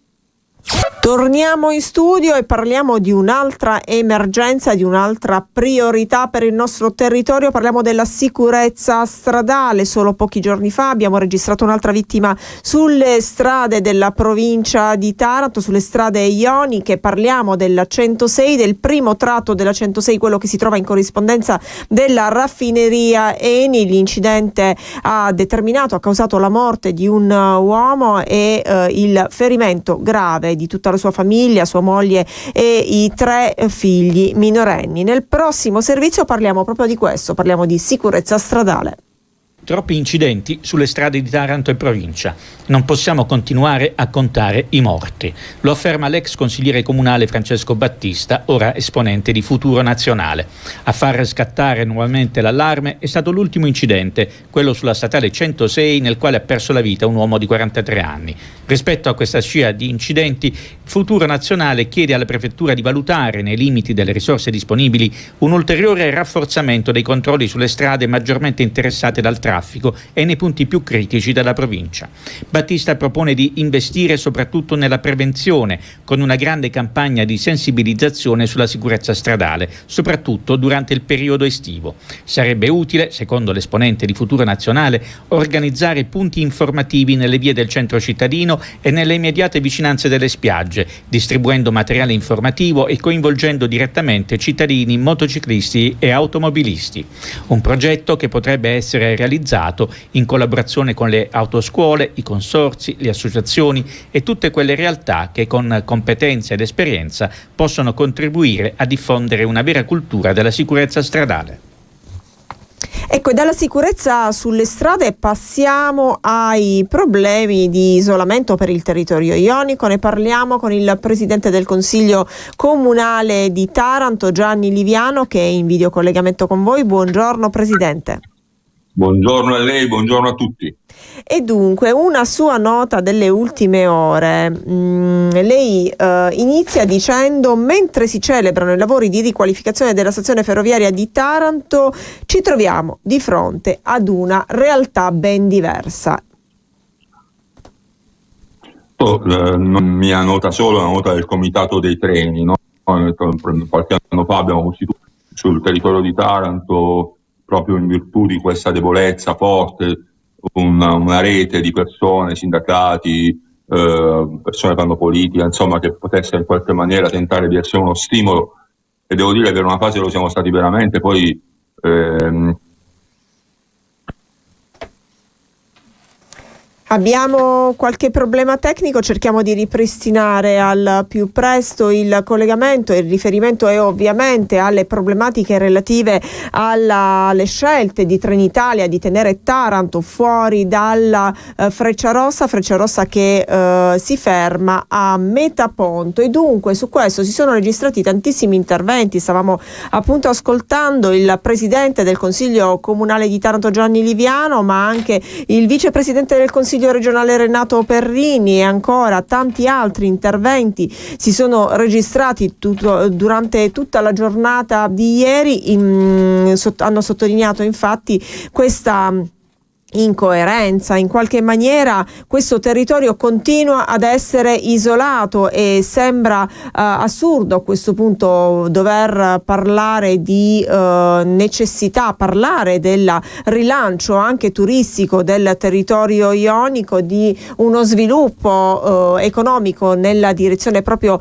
Torniamo in studio e parliamo di un'altra emergenza, di un'altra priorità per il nostro territorio. Parliamo della sicurezza stradale. Solo pochi giorni fa abbiamo registrato un'altra vittima sulle strade della provincia di Taranto, sulle strade ioniche. Parliamo della 106, del primo tratto della 106, quello che si trova in corrispondenza della raffineria Eni. L'incidente ha causato la morte di un uomo e il ferimento grave di tutta la sua famiglia, sua moglie e i 3 figli minorenni. Nel prossimo servizio parliamo proprio di questo, parliamo di sicurezza stradale. Troppi incidenti sulle strade di Taranto e provincia. Non possiamo continuare a contare i morti. Lo afferma l'ex consigliere comunale Francesco Battista, ora esponente di Futuro Nazionale. A far scattare nuovamente l'allarme è stato l'ultimo incidente, quello sulla statale 106, nel quale ha perso la vita un uomo di 43 anni. Rispetto a questa scia di incidenti, Futuro Nazionale chiede alla prefettura di valutare, nei limiti delle risorse disponibili, un ulteriore rafforzamento dei controlli sulle strade maggiormente interessate dal traffico e nei punti più critici della provincia. Battista propone di investire soprattutto nella prevenzione, con una grande campagna di sensibilizzazione sulla sicurezza stradale, soprattutto durante il periodo estivo. Sarebbe utile, secondo l'esponente di Futuro Nazionale, organizzare punti informativi nelle vie del centro cittadino e nelle immediate vicinanze delle spiagge, distribuendo materiale informativo e coinvolgendo direttamente cittadini, motociclisti e automobilisti. Un progetto che potrebbe essere realizzato in collaborazione con le autoscuole, i consorzi, le associazioni e tutte quelle realtà che con competenza ed esperienza possono contribuire a diffondere una vera cultura della sicurezza stradale. Ecco, e dalla sicurezza sulle strade passiamo ai problemi di isolamento per il territorio ionico. Ne parliamo con il presidente del Consiglio Comunale di Taranto, Gianni Liviano, che è in videocollegamento con voi. Buongiorno Presidente. Buongiorno a lei, buongiorno a tutti. E dunque, una sua nota delle ultime ore. Lei inizia dicendo: mentre si celebrano i lavori di riqualificazione della stazione ferroviaria di Taranto, ci troviamo di fronte ad una realtà ben diversa. Mia nota solo è una nota del Comitato dei Treni, no? Qualche anno fa abbiamo costituito sul territorio di Taranto, proprio in virtù di questa debolezza forte, una rete di persone, sindacati, persone che fanno politica, insomma, che potesse in qualche maniera tentare di essere uno stimolo, e devo dire che per una fase lo siamo stati veramente. Poi abbiamo qualche problema tecnico, cerchiamo di ripristinare al più presto il collegamento. Il riferimento è ovviamente alle problematiche relative alle scelte di Trenitalia di tenere Taranto fuori dalla Frecciarossa che si ferma a Metaponto, e dunque su questo si sono registrati tantissimi interventi. Stavamo appunto ascoltando il presidente del Consiglio Comunale di Taranto Gianni Liviano, ma anche il vicepresidente del Consiglio regionale Renato Perrini, e ancora tanti altri interventi si sono registrati durante tutta la giornata di ieri. Hanno sottolineato infatti questa incoerenza. In qualche maniera questo territorio continua ad essere isolato e sembra assurdo a questo punto dover parlare di necessità, parlare del rilancio anche turistico del territorio ionico, di uno sviluppo economico nella direzione proprio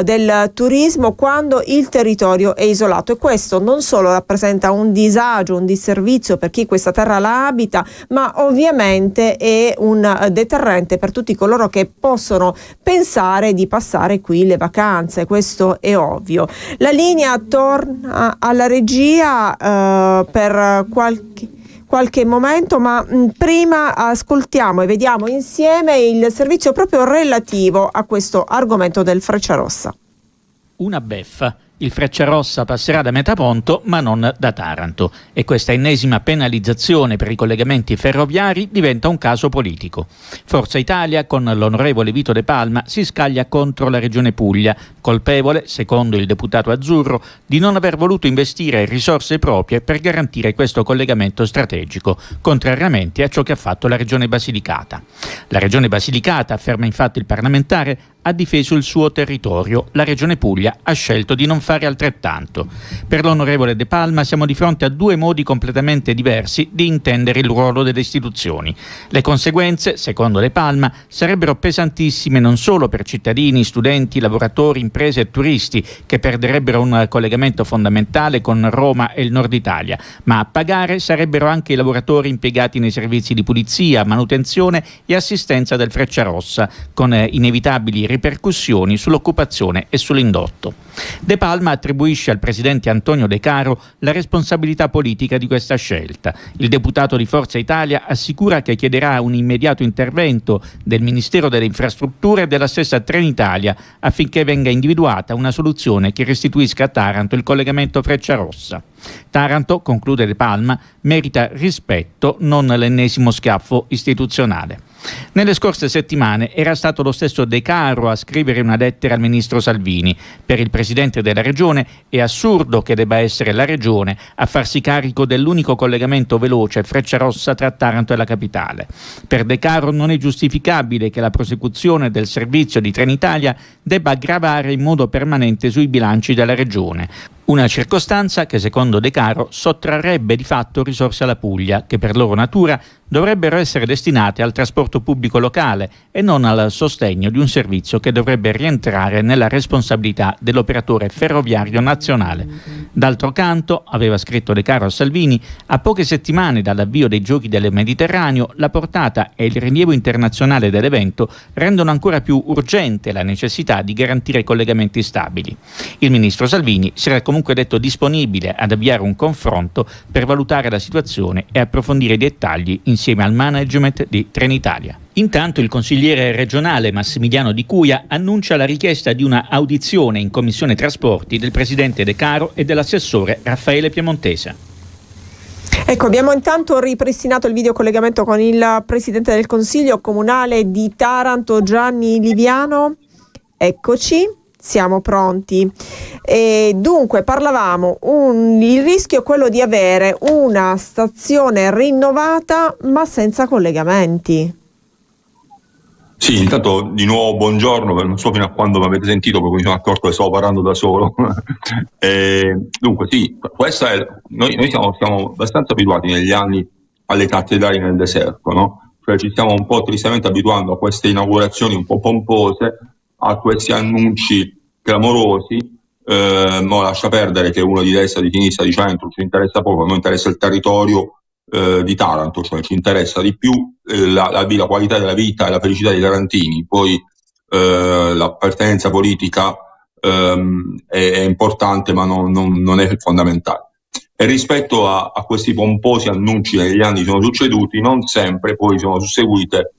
del turismo, quando il territorio è isolato. E questo non solo rappresenta un disagio, un disservizio per chi questa terra la abita, ma ovviamente è un deterrente per tutti coloro che possono pensare di passare qui le vacanze. Questo è ovvio. La linea torna alla regia per qualche momento, ma prima ascoltiamo e vediamo insieme il servizio proprio relativo a questo argomento del Frecciarossa. Una beffa. Il Frecciarossa passerà da Metaponto ma non da Taranto e questa ennesima penalizzazione per i collegamenti ferroviari diventa un caso politico. Forza Italia con l'onorevole Vito De Palma si scaglia contro la Regione Puglia, colpevole, secondo il deputato azzurro, di non aver voluto investire risorse proprie per garantire questo collegamento strategico, contrariamente a ciò che ha fatto la Regione Basilicata. La Regione Basilicata, afferma infatti il parlamentare, ha difeso il suo territorio, la Regione Puglia ha scelto di non fare altrettanto. Per l'onorevole De Palma siamo di fronte a due modi completamente diversi di intendere il ruolo delle istituzioni. Le conseguenze, secondo De Palma, sarebbero pesantissime non solo per cittadini, studenti, lavoratori, imprese e turisti che perderebbero un collegamento fondamentale con Roma e il nord Italia, ma a pagare sarebbero anche i lavoratori impiegati nei servizi di pulizia, manutenzione e assistenza del Frecciarossa, con inevitabili ripercussioni sull'occupazione e sull'indotto. De Palma attribuisce al presidente Antonio De Caro la responsabilità politica di questa scelta. Il deputato di Forza Italia assicura che chiederà un immediato intervento del Ministero delle Infrastrutture e della stessa Trenitalia affinché venga individuata una soluzione che restituisca a Taranto il collegamento Frecciarossa. Taranto, conclude De Palma, merita rispetto, non l'ennesimo schiaffo istituzionale. Nelle scorse settimane era stato lo stesso De Caro a scrivere una lettera al ministro Salvini. Per il presidente della regione è assurdo che debba essere la regione a farsi carico dell'unico collegamento veloce Frecciarossa tra Taranto e la capitale. Per De Caro non è giustificabile che la prosecuzione del servizio di Trenitalia debba gravare in modo permanente sui bilanci della regione. Una circostanza che, secondo De Caro, sottrarrebbe di fatto risorse alla Puglia, che per loro natura dovrebbero essere destinate al trasporto pubblico locale e non al sostegno di un servizio che dovrebbe rientrare nella responsabilità dell'operatore ferroviario nazionale. D'altro canto, aveva scritto De Caro a Salvini, a poche settimane dall'avvio dei Giochi del Mediterraneo, la portata e il rilievo internazionale dell'evento rendono ancora più urgente la necessità di garantire collegamenti stabili. Il ministro Salvini si era comunque detto disponibile ad avviare un confronto per valutare la situazione e approfondire i dettagli insieme al management di Trenitalia. Intanto il consigliere regionale Massimiliano Di Cuia annuncia la richiesta di una audizione in Commissione Trasporti del presidente De Caro e dell'assessore Raffaele Piemontesa. Ecco, abbiamo intanto ripristinato il videocollegamento con il presidente del Consiglio Comunale di Taranto, Gianni Liviano. Eccoci. Siamo pronti. E dunque parlavamo, il rischio è quello di avere una stazione rinnovata ma senza collegamenti. Sì, intanto di nuovo buongiorno, non so fino a quando mi avete sentito perché mi sono accorto che stavo parlando da solo. Dunque sì, questa è, noi siamo abbastanza abituati negli anni alle cattedrali nel deserto, no? Cioè ci stiamo un po' tristemente abituando a queste inaugurazioni un po' pompose, a questi annunci clamorosi, ma lascia perdere che uno di destra, di sinistra, di centro ci interessa poco, a noi interessa il territorio di Taranto, cioè ci interessa di più la qualità della vita e la felicità dei tarantini, poi l'appartenenza politica è importante ma non è fondamentale. E rispetto a questi pomposi annunci che negli anni sono succeduti, non sempre poi sono susseguite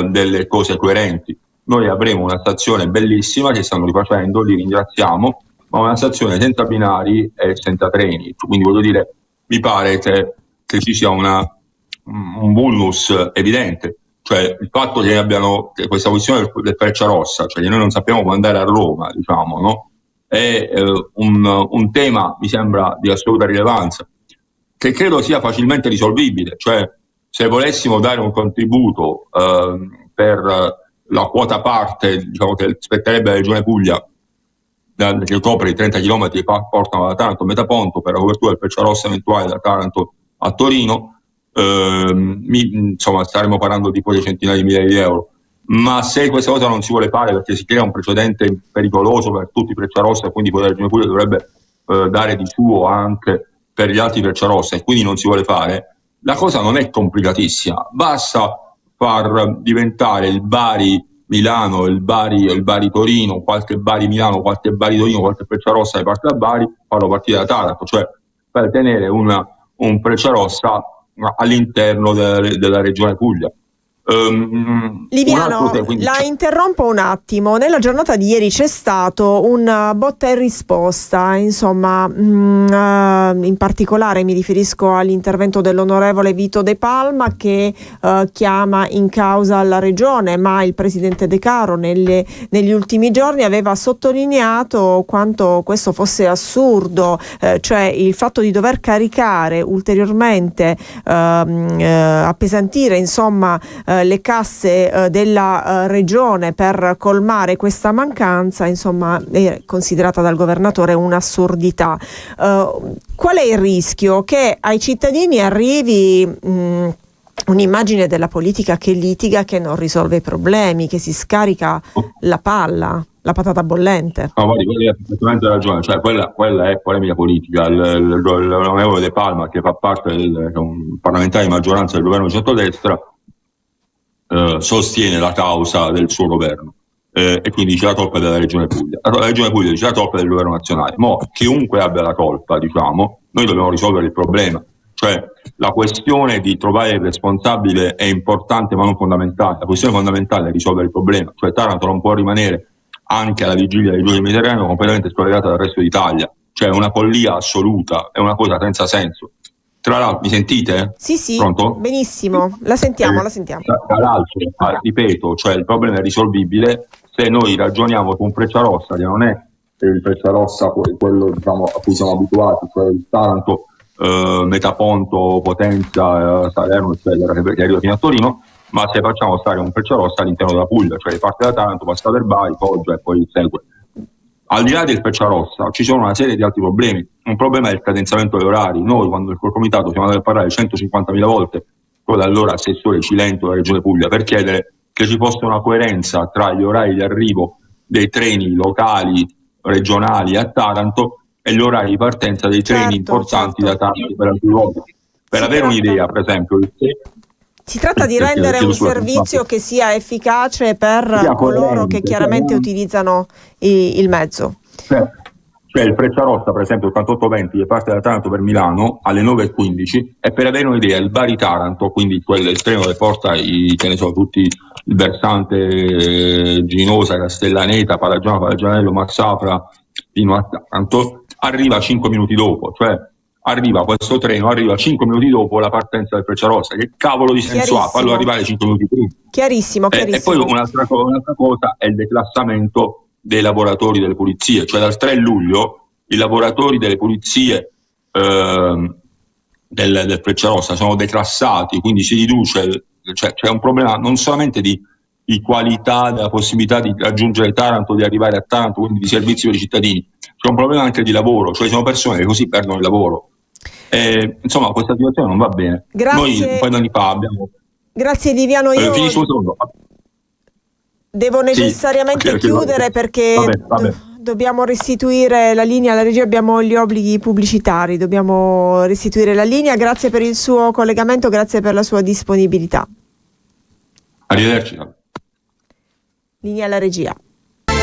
delle cose coerenti. Noi avremo una stazione bellissima che stanno rifacendo, li ringraziamo, ma una stazione senza binari e senza treni. Quindi voglio dire, mi pare che ci sia un vulnus evidente, cioè il fatto che abbiano questa questione del Frecciarossa, cioè che noi non sappiamo come andare a Roma, diciamo, no? È un tema, mi sembra, di assoluta rilevanza, che credo sia facilmente risolvibile, cioè se volessimo dare un contributo per la quota parte, diciamo, che spetterebbe alla Regione Puglia, che copre i 30 km che portano da Taranto a Metaponto per la copertura del Frecciarossa eventuale da Taranto a Torino, insomma staremo parlando di poche centinaia di migliaia di euro. Ma se questa cosa non si vuole fare perché si crea un precedente pericoloso per tutti i Frecciarossa e quindi poi la Regione Puglia dovrebbe dare di suo anche per gli altri Frecciarossa e quindi non si vuole fare, la cosa non è complicatissima, basta far diventare il Bari Milano, il Bari Torino, qualche Bari Milano, qualche Bari Torino, qualche Frecciarossa che parte da Bari, farlo partire da Taranto, cioè per tenere un Frecciarossa all'interno della regione Puglia. Liviano, la interrompo un attimo. Nella giornata di ieri c'è stato un botta e risposta, insomma, in particolare mi riferisco all'intervento dell'onorevole Vito De Palma che chiama in causa la regione, ma il presidente De Caro negli ultimi giorni aveva sottolineato quanto questo fosse assurdo, cioè il fatto di dover caricare ulteriormente, appesantire insomma le casse della regione per colmare questa mancanza, insomma, è considerata dal governatore un'assurdità. Qual è il rischio? Che ai cittadini arrivi un'immagine della politica che litiga, che non risolve i problemi, che si scarica la patata bollente. No, guardi, quelli ha perfettamente ragione, cioè quella è polemica politica. L'onorevole De Palma, che fa parte un parlamentare di maggioranza del governo di centrodestra, sostiene la causa del suo governo e quindi dice la colpa è della regione Puglia. La regione Puglia dice la colpa è del governo nazionale. Chiunque abbia la colpa, diciamo, noi dobbiamo risolvere il problema. Cioè la questione di trovare il responsabile è importante ma non fondamentale. La questione fondamentale è risolvere il problema. Cioè Taranto non può rimanere anche alla vigilia dei Giochi del Mediterraneo completamente scollegata dal resto d'Italia. Cioè è una follia assoluta, è una cosa senza senso. Tra l'altro, mi sentite? Sì, pronto? Benissimo, la sentiamo. Tra l'altro, ripeto, cioè il problema è risolvibile se noi ragioniamo su un Frecciarossa che non è il Frecciarossa quello, diciamo, a cui siamo abituati, cioè il Taranto, Metaponto, Potenza, Salerno, eccetera, che arriva fino a Torino, ma se facciamo stare un Frecciarossa all'interno della Puglia, cioè parte da Taranto, passa per Bari, Foggia e poi segue. Al di là del Frecciarossa ci sono una serie di altri problemi. Un problema è il cadenzamento degli orari. Noi, quando il comitato siamo andati a parlare 150.000 volte con l'allora assessore Cilento della Regione Puglia per chiedere che ci fosse una coerenza tra gli orari di arrivo dei treni locali, regionali a Taranto e gli orari di partenza dei treni importanti da Taranto per altri luoghi. Per avere un'idea, per esempio, si tratta di rendere un servizio che sia efficace per coloro che chiaramente utilizzano il mezzo. Cioè il Frecciarossa, per esempio, il 4820 che parte da Taranto per Milano alle 9.15, e per avere un'idea il Bari-Taranto, quindi il treno che porta tutti il versante Ginosa, Castellaneta, Paragianello, Massafra fino a Taranto, arriva 5 minuti dopo, cioè questo treno arriva 5 minuti dopo la partenza del Frecciarossa. Che cavolo di senso ha farlo arrivare 5 minuti prima? Chiarissimo. E poi un'altra cosa è il declassamento dei lavoratori delle pulizie, cioè dal 3 luglio i lavoratori delle pulizie del Frecciarossa sono declassati, quindi si riduce, cioè c'è un problema non solamente di qualità, della possibilità di raggiungere Taranto, di arrivare a Taranto, quindi di servizi per i cittadini, c'è un problema anche di lavoro, cioè ci sono persone che così perdono il lavoro. Insomma, questa situazione non va bene. Grazie. Noi un paio di anni fa abbiamo... Grazie Liviano, io devo necessariamente chiudere perché vabbè. Dobbiamo restituire la linea alla regia, abbiamo gli obblighi pubblicitari, dobbiamo restituire la linea. Grazie per il suo collegamento, grazie per la sua disponibilità. Arrivederci. Linea alla regia.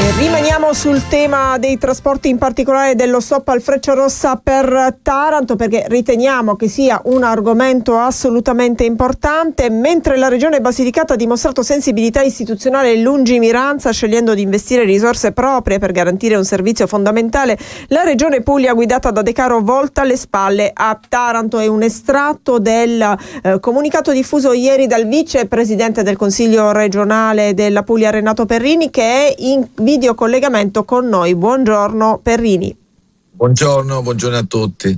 E rimaniamo sul tema dei trasporti, in particolare dello stop al Frecciarossa per Taranto, perché riteniamo che sia un argomento assolutamente importante. Mentre la Regione Basilicata ha dimostrato sensibilità istituzionale e lungimiranza scegliendo di investire risorse proprie per garantire un servizio fondamentale, la Regione Puglia guidata da De Caro volta le spalle a Taranto. È un estratto del comunicato diffuso ieri dal vicepresidente del Consiglio regionale della Puglia Renato Perrini, che è in video collegamento con noi. Buongiorno Perrini. Buongiorno a tutti.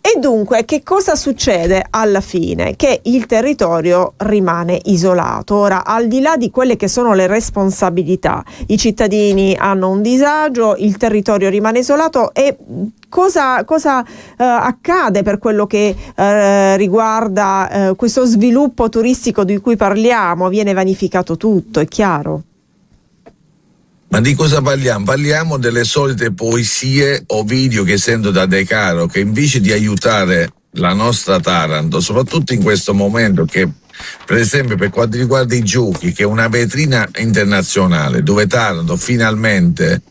E dunque, che cosa succede alla fine? Che il territorio rimane isolato. Ora, al di là di quelle che sono le responsabilità, i cittadini hanno un disagio, il territorio rimane isolato, e cosa accade per quello che riguarda questo sviluppo turistico di cui parliamo? Viene vanificato tutto, è chiaro. Ma di cosa parliamo? Parliamo delle solite poesie o video che sento da De Caro, che invece di aiutare la nostra Taranto, soprattutto in questo momento che, per esempio, per quanto riguarda i giochi, che è una vetrina internazionale dove Taranto finalmente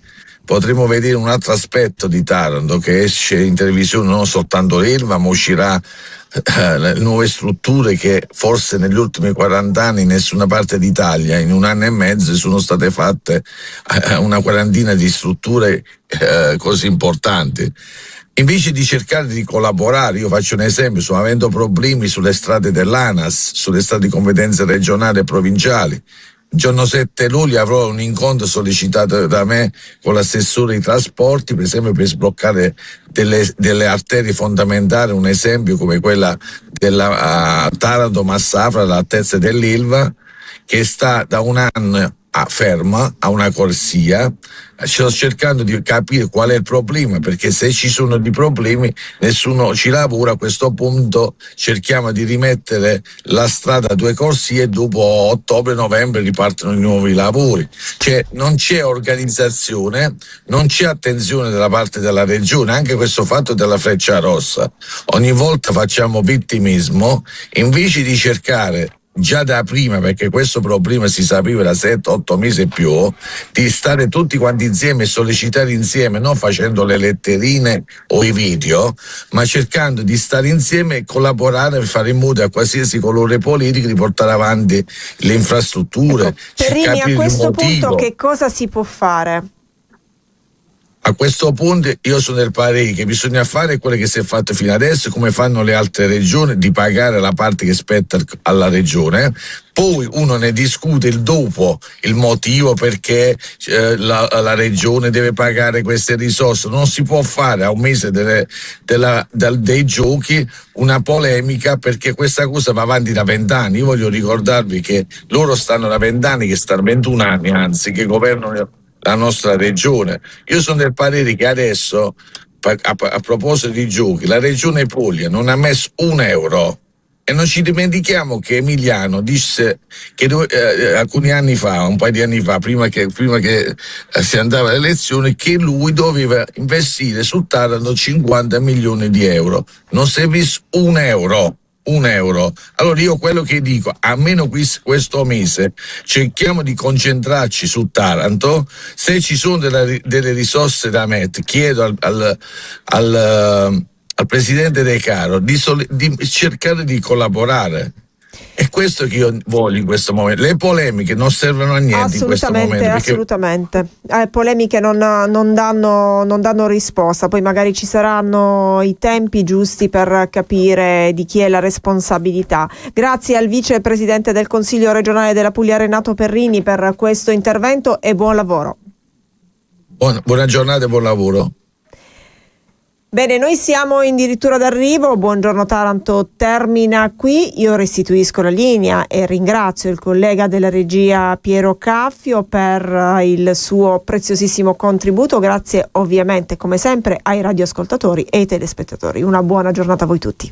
potremo vedere un altro aspetto di Taranto che esce in televisione, non soltanto l'Ilva, ma uscirà le nuove strutture che forse negli ultimi 40 anni in nessuna parte d'Italia, in un anno e mezzo sono state fatte una quarantina di strutture così importanti. Invece di cercare di collaborare, io faccio un esempio, sto avendo problemi sulle strade dell'ANAS, sulle strade di competenze regionali e provinciali. Il giorno 7 luglio avrò un incontro sollecitato da me con l'assessore ai trasporti, per esempio per sbloccare delle arterie fondamentali, un esempio come quella della Taranto-Massafra all'altezza dell'Ilva, che sta da un anno ferma a una corsia. Sto cercando di capire qual è il problema, perché se ci sono dei problemi nessuno ci lavora. A questo punto cerchiamo di rimettere la strada a 2 corsie e dopo ottobre-novembre ripartono i nuovi lavori. Cioè non c'è organizzazione, non c'è attenzione dalla parte della regione. Anche questo fatto della Freccia Rossa, ogni volta facciamo vittimismo invece di cercare già da prima, perché questo problema si sapeva da 7-8 mesi e più, di stare tutti quanti insieme e sollecitare insieme, non facendo le letterine o i video, ma cercando di stare insieme e collaborare per fare in modo a qualsiasi colore politico di portare avanti le infrastrutture. Ecco, Perrini, a questo punto che cosa si può fare? A questo punto io sono del parere che bisogna fare quello che si è fatto fino adesso, come fanno le altre regioni, di pagare la parte che spetta alla regione. Poi uno ne discute il dopo, il motivo perché la regione deve pagare queste risorse. Non si può fare a un mese dei giochi una polemica, perché questa cosa va avanti da 20 anni. Io voglio ricordarvi che loro stanno da 20 anni, che stanno 21 anni anzi, che governano la nostra regione. Io sono del parere che adesso, a proposito di giochi, la regione Puglia non ha messo €1. E non ci dimentichiamo che Emiliano disse che alcuni anni fa, un paio di anni fa, prima che si andava alle elezioni, che lui doveva investire su Taranto 50 milioni di euro. Non si è visto €1. Allora io quello che dico, almeno questo mese cerchiamo di concentrarci su Taranto. Se ci sono delle risorse da mettere, chiedo al presidente De Caro di cercare di collaborare. È questo che io voglio in questo momento. Le polemiche non servono a niente in questo momento. Assolutamente. Polemiche non danno risposta. Poi magari ci saranno i tempi giusti per capire di chi è la responsabilità. Grazie al vicepresidente del Consiglio regionale della Puglia, Renato Perrini, per questo intervento e buon lavoro. Buona giornata e buon lavoro. Bene, noi siamo addirittura d'arrivo. Buongiorno Taranto termina qui. Io restituisco la linea e ringrazio il collega della regia Piero Caffio per il suo preziosissimo contributo. Grazie ovviamente come sempre ai radioascoltatori e ai telespettatori. Una buona giornata a voi tutti.